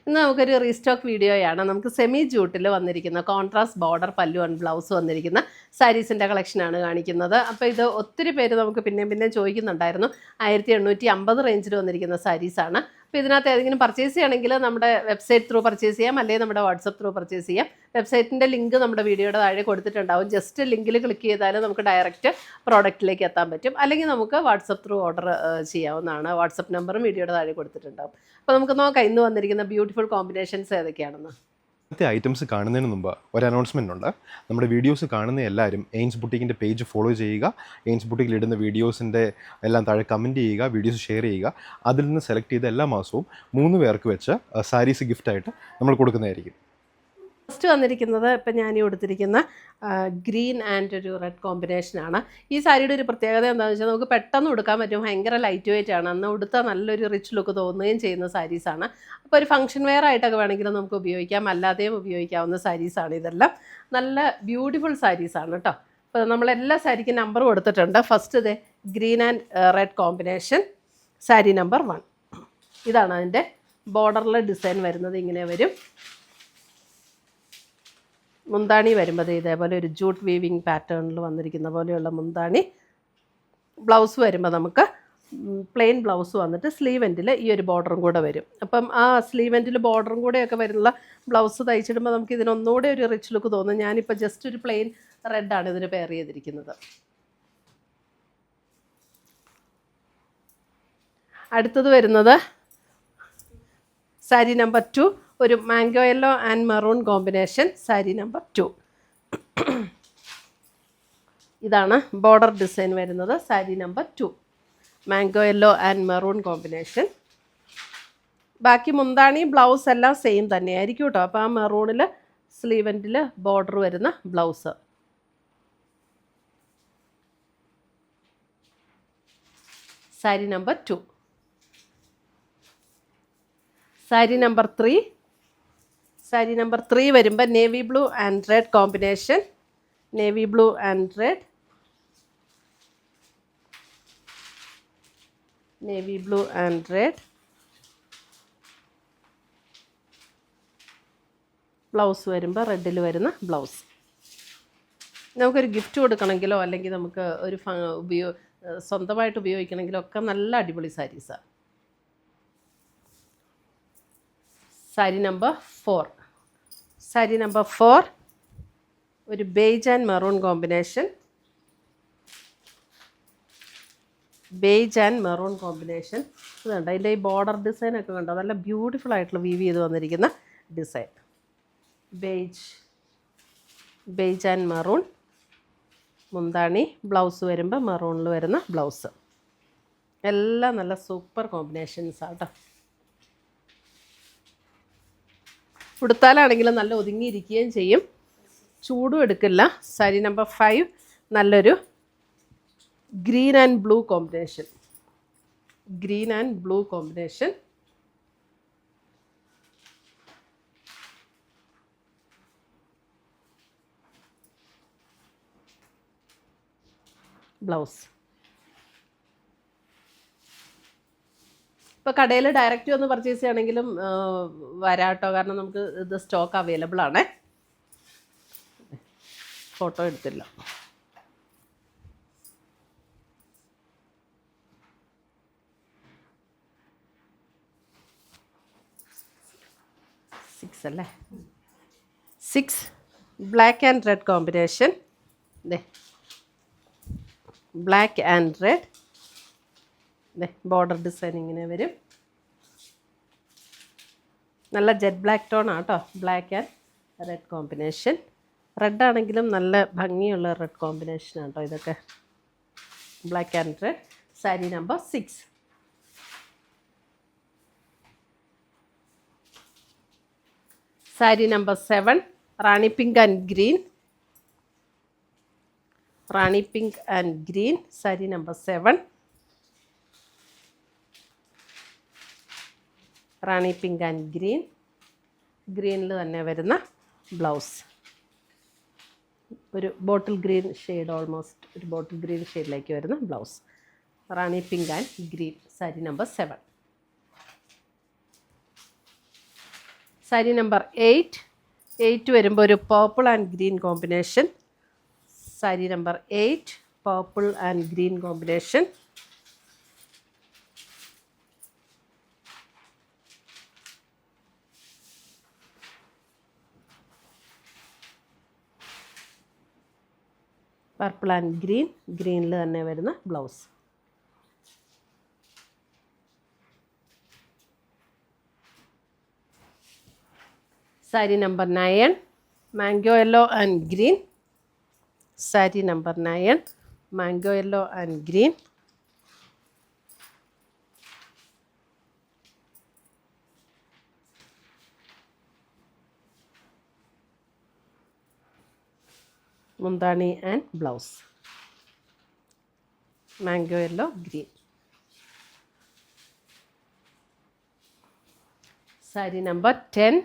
ഇന്ന് നമുക്കൊരു റീസ്റ്റോക്ക് വീഡിയോയാണ്. നമുക്ക് സെമി ജൂട്ടിൽ വന്നിരിക്കുന്ന കോൺട്രാസ്റ്റ് ബോർഡർ പല്ലു ആൻഡ് ബ്ലൗസ് വന്നിരിക്കുന്ന സാരീസിൻ്റെ കളക്ഷനാണ് കാണിക്കുന്നത്. അപ്പോൾ ഇത് ഒത്തിരി പേര് നമുക്ക് പിന്നെയും ചോദിക്കുന്നുണ്ടായിരുന്നു. 1850 റേഞ്ചിൽ വന്നിരിക്കുന്ന സാരീസാണ്. അപ്പോൾ ഇതിനകത്ത് ഏതെങ്കിലും പർച്ചേസ് ചെയ്യണമെങ്കിൽ നമ്മുടെ വെബ്സൈറ്റ് ത്രൂ പർച്ചേസ് ചെയ്യാം, അല്ലെങ്കിൽ നമ്മുടെ വാട്സപ്പ് ത്രൂ പർച്ചേസ് ചെയ്യാം. വെബ്സൈറ്റിൻ്റെ ലിങ്ക് നമ്മുടെ വീഡിയോയുടെ താഴെ കൊടുത്തിട്ടുണ്ടാവും. ജസ്റ്റ് ലിങ്കിൽ ക്ലിക്ക് ചെയ്താൽ നമുക്ക് ഡയറക്റ്റ് പ്രോഡക്റ്റിലേക്ക് എത്താൻ പറ്റും, അല്ലെങ്കിൽ നമുക്ക് വാട്സപ്പ് ത്രൂ ഓർഡർ ചെയ്യാവുന്നതാണ്. വാട്സപ്പ് നമ്പറും വീഡിയോയുടെ താഴെ കൊടുത്തിട്ടുണ്ടാവും. അപ്പോൾ നമുക്ക് നോക്കാം ഇന്ന് വന്നിരിക്കുന്ന ബ്യൂട്ടിഫുൾ കോമ്പിനേഷൻസ് ഏതൊക്കെയാണെന്ന്. ഇന്നത്തെ ഐറ്റംസ് കാണുന്നതിന് മുമ്പ് ഒരു അനൗൺസ്മെൻ്റ് ഉണ്ട്. നമ്മുടെ വീഡിയോസ് കാണുന്ന എല്ലാവരും എയിൻസ് ബുട്ടീക്കിൻ്റെ പേജ് ഫോളോ ചെയ്യുക. എയിൻസ് ബുട്ടീക്കിൽ ഇടുന്ന വീഡിയോസിൻ്റെ എല്ലാം താഴെ കമൻറ്റ് ചെയ്യുക, വീഡിയോസ് ഷെയർ ചെയ്യുക. അതിൽ നിന്ന് സെലക്ട് ചെയ്ത എല്ലാ മാസവും 3 പേർക്ക് വെച്ച് സാരീസ് ഗിഫ്റ്റായിട്ട് നമ്മൾ കൊടുക്കുന്നതായിരിക്കും. ഫസ്റ്റ് വന്നിരിക്കുന്നത് ഇപ്പം ഞാൻ കൊടുത്തിരിക്കുന്ന ഗ്രീൻ ആൻഡ് ഒരു റെഡ് കോമ്പിനേഷനാണ്. ഈ സാരിയുടെ ഒരു പ്രത്യേകത എന്താണെന്ന് വെച്ചാൽ നമുക്ക് പെട്ടെന്ന് ഉടുക്കാൻ പറ്റും. ഭയങ്കര ലൈറ്റ് വെയിറ്റ് ആണ്. അന്ന് ഉടുത്താൽ നല്ലൊരു റിച്ച് ലുക്ക് തോന്നുകയും ചെയ്യുന്ന സാരീസാണ്. അപ്പോൾ ഒരു ഫംഗ്ഷൻ വെയർ ആയിട്ടൊക്കെ വേണമെങ്കിൽ നമുക്ക് ഉപയോഗിക്കാം, അല്ലാതെയും ഉപയോഗിക്കാവുന്ന സാരീസാണ് ഇതെല്ലാം. നല്ല ബ്യൂട്ടിഫുൾ സാരീസാണ് കേട്ടോ. അപ്പോൾ നമ്മളെല്ലാ സാരിക്കും നമ്പർ കൊടുത്തിട്ടുണ്ട്. ഫസ്റ്റ് ഇത് green and red combination, sari number 1. ഇതാണ് അതിൻ്റെ ബോർഡറിലെ ഡിസൈൻ വരുന്നത്. ഇങ്ങനെ വരും. മുന്താണി വരുമ്പോൾ ഇതേപോലെ ഒരു ജൂട്ട് വീവിങ് പാറ്റേണിൽ വന്നിരിക്കുന്ന പോലെയുള്ള മുന്താണി. ബ്ലൗസ് വരുമ്പോൾ നമുക്ക് പ്ലെയിൻ ബ്ലൗസ് വന്നിട്ട് സ്ലീവ് എൻഡിൽ ഈ ഒരു ബോർഡറും കൂടെ വരും. അപ്പം ആ സ്ലീവ് എൻഡിൽ ബോർഡറും കൂടെയൊക്കെ വരുന്ന ബ്ലൗസ് തയ്ച്ചിടുമ്പോൾ നമുക്ക് ഇതിനൊന്നുകൂടെ ഒരു റിച്ച് ലുക്ക് തോന്നും. ഞാനിപ്പോൾ ജസ്റ്റ് ഒരു പ്ലെയിൻ റെഡാണ് ഇതിന് പെയർ ചെയ്തിരിക്കുന്നത്. അടുത്തത് വരുന്നത് സാരി നമ്പർ 2, ഒരു mango yellow and maroon combination, sari number 2. ഇതാണ് ബോർഡർ ഡിസൈൻ വരുന്നത്. Sari number 2 mango yellow and maroon combination. ബാക്കി മുന്താണി ബ്ലൗസ് എല്ലാം സെയിം തന്നെയായിരിക്കും കേട്ടോ. അപ്പോൾ ആ മെറൂണിൽ സ്ലീവ് എൻഡിൽ ബോർഡർ വരുന്ന blouse. Sari number 2. Sari number 3. Sari number 3 വരുമ്പോൾ navy blue and red combination, navy blue and red, navy blue and red. Blouse വരുമ്പോൾ റെഡിൽ വരുന്ന ബ്ലൗസ്. നമുക്കൊരു ഗിഫ്റ്റ് കൊടുക്കണമെങ്കിലോ അല്ലെങ്കിൽ നമുക്ക് ഒരു സ്വന്തമായിട്ട് ഉപയോഗിക്കണമെങ്കിലോ ഒക്കെ നല്ല അടിപൊളി സാരീസാണ്. സാരി നമ്പർ 4. സാരി നമ്പർ 4 ഒരു beige and maroon combination, beige and maroon combination. ഇതുണ്ട് അതിൻ്റെ ഈ ബോർഡർ ഡിസൈനൊക്കെ കണ്ടോ, നല്ല ബ്യൂട്ടിഫുൾ ആയിട്ടുള്ള വീവ് ചെയ്ത് വന്നിരിക്കുന്ന ഡിസൈൻ. ബേജ് ആൻഡ് മെറൂൺ മുന്താണി, ബ്ലൗസ് വരുമ്പോൾ മെറൂണിൽ വരുന്ന ബ്ലൗസ്. എല്ലാം നല്ല സൂപ്പർ കോമ്പിനേഷൻസാണ് കേട്ടോ. ഉടുത്താലാണെങ്കിലും നല്ല ഒതുങ്ങിയിരിക്കുകയും ചെയ്യും, ചൂടും എടുക്കില്ല. സാരി നമ്പർ 5 നല്ലൊരു green and blue combination, green and blue combination. Blouse. ഇപ്പോൾ കടയിൽ ഡയറക്റ്റ് വന്ന് പർച്ചേസ് ചെയ്യണമെങ്കിലും വരാട്ടോ, കാരണം നമുക്ക് ഇത് സ്റ്റോക്ക് അവൈലബിൾ ആണേ. ഫോട്ടോ എടുത്തില്ല. അല്ലേ 6 black and red combination. Black and red. Border design ഇങ്ങനെ വരും. നല്ല ജെറ്റ് ബ്ലാക്ക് ടോൺ ആട്ടോ, black and red combination. Red ആണെങ്കിലും നല്ല ഭംഗിയുള്ള റെഡ് കോമ്പിനേഷൻ ആട്ടോ ഇതൊക്കെ. Black and red. Sari number 6. Sari number 7 rani pink and green, rani pink and green. Sari number 7 rani pink and green. ഗ്രീനിൽ തന്നെ വരുന്ന ബ്ലൗസ്. ഒരു ബോട്ടിൽ ഗ്രീൻ ഷെയ്ഡ്, ഓൾമോസ്റ്റ് ഒരു ബോട്ടിൽ ഗ്രീൻ ഷെയ്ഡിലേക്ക് വരുന്ന blouse. Rani pink and green. Sari number 7. Sari number 8 വരുമ്പോൾ ഒരു purple and green combination. Sari number 8 purple and green combination. Purple and ഗ്രീനിൽ തന്നെ വരുന്ന blouse. Sari number 9 mango yellow and green. Sari number 9 mango yellow and green. മുന്താണി and blouse mango yellow green. Sari number 10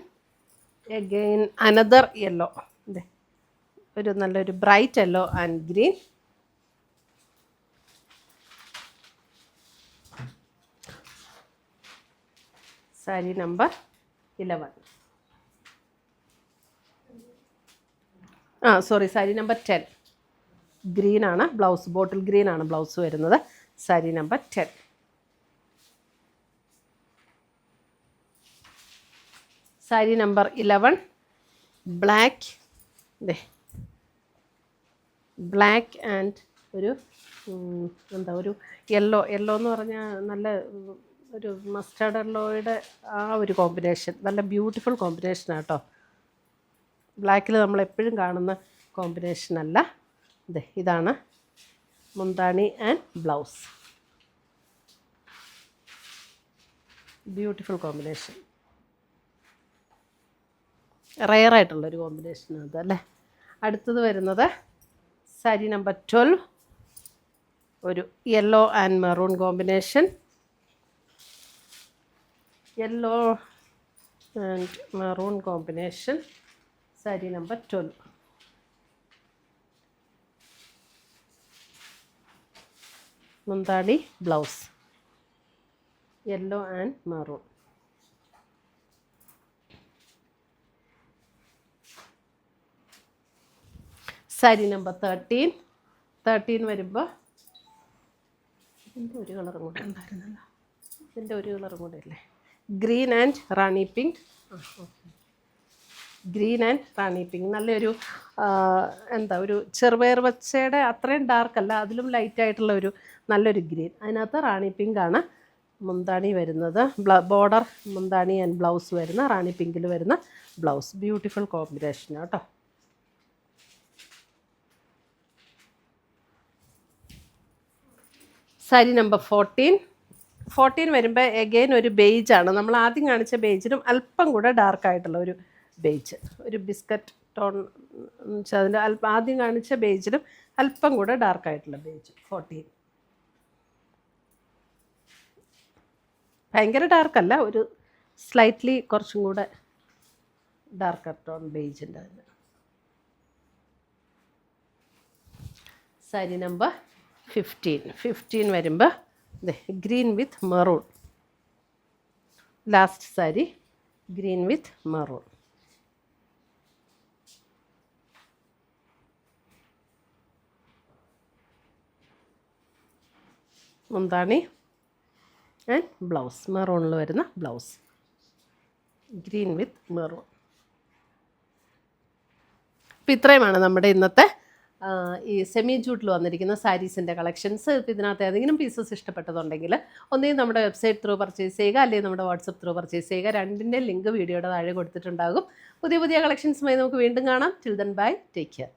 again another yellow. ഒരു നല്ലൊരു bright yellow and green. Sari number 11 sari number 10 ഗ്രീനാണ് blouse, bottle ഗ്രീനാണ് blouse വരുന്നത്. Sari number 10. Sari number 11 black. Black and ഒരു ഒരു yellow എന്ന് പറഞ്ഞാൽ നല്ല ഒരു മസ്റ്റർഡ് യെല്ലോയുടെ ആ ഒരു കോമ്പിനേഷൻ, നല്ല ബ്യൂട്ടിഫുൾ കോമ്പിനേഷനാണ് കേട്ടോ. ബ്ലാക്കിൽ നമ്മൾ എപ്പോഴും കാണുന്ന കോമ്പിനേഷനല്ല. ഇതാണ് മുന്താണി ആൻഡ് ബ്ലൗസ്. ബ്യൂട്ടിഫുൾ കോമ്പിനേഷൻ, റെയറായിട്ടുള്ളൊരു കോമ്പിനേഷനാണ് അത് അല്ലേ. അടുത്തത് വരുന്നത് സാരി നമ്പർ 12 ഒരു yellow and maroon combination. Yellow and maroon combination. Sari number 12. മുന്താണി blouse yellow and maroon. Sari number 13 വരുമ്പോൾ ഇതിൻ്റെ ഒരു കളറും കൂടെ ഉണ്ടായിരുന്നല്ലോ, ഇതിൻ്റെ ഒരു കളറും കൂടെ അല്ലേ, green and Rani pink. Green and Rani pink നല്ലൊരു ഒരു ചെറുപയർ പച്ചയുടെ അത്രയും ഡാർക്കല്ല, അതിലും ലൈറ്റായിട്ടുള്ള ഒരു നല്ലൊരു ഗ്രീൻ. അതിനകത്ത് റാണി പിങ്കാണ് മുന്താണി വരുന്നത്. ബോർഡർ മുന്താണി ആൻഡ് ബ്ലൗസ് വരുന്ന റാണി പിങ്കിൽ വരുന്ന ബ്ലൗസ്. ബ്യൂട്ടിഫുൾ കോമ്പിനേഷനാണ് കേട്ടോ. സാരി നമ്പർ 14 വരുമ്പോൾ എഗെയിൻ ഒരു ബേജാണ്. നമ്മൾ ആദ്യം കാണിച്ച ബേജിനും അല്പം കൂടെ ഡാർക്കായിട്ടുള്ള ഒരു ബേജ്, ഒരു ബിസ്ക്കറ്റ് ടോൺ. അതിൻ്റെ ആദ്യം കാണിച്ച ബേജിനും അല്പം കൂടെ ഡാർക്കായിട്ടുള്ള ബേജ്. 14 ഭയങ്കര ഡാർക്കല്ല, ഒരു സ്ലൈറ്റ്ലി കുറച്ചും കൂടെ ഡാർക്കർ ടോൺ ബേജിൻ്റെ അതിന്. സാരി നമ്പർ 15 വരുമ്പോൾ ഗ്രീൻ വിത്ത് മെറൂൺ. ലാസ്റ്റ് സാരി ഗ്രീൻ വിത്ത് മെറൂൺ. മുന്താണി ആൻഡ് ബ്ലൗസ് മെറൂണിൽ വരുന്ന ബ്ലൗസ്. ഗ്രീൻ വിത്ത് മെറൂൺ. അപ്പോൾ ഇത്രയുമാണ് നമ്മുടെ ഇന്നത്തെ ഈ സെമി ജൂട്ടിൽ വന്നിരിക്കുന്ന സാരീസിൻ്റെ കളക്ഷൻസ്. ഇപ്പോൾ ഇതിനകത്ത് ഏതെങ്കിലും പീസസ് ഇഷ്ടപ്പെട്ടതുണ്ടെങ്കിൽ ഒന്നുകിൽ നമ്മുടെ വെബ്സൈറ്റ് ത്രൂ പർച്ചേസ് ചെയ്യുക, അല്ലെങ്കിൽ നമ്മുടെ വാട്സപ്പ് ത്രൂ പർച്ചേസ് ചെയ്യുക. രണ്ടിൻ്റെ ലിങ്ക് വീഡിയോയുടെ താഴെ കൊടുത്തിട്ടുണ്ടാകും. പുതിയ കളക്ഷൻസുമായി നമുക്ക് വീണ്ടും കാണാം. Till then bye, take care.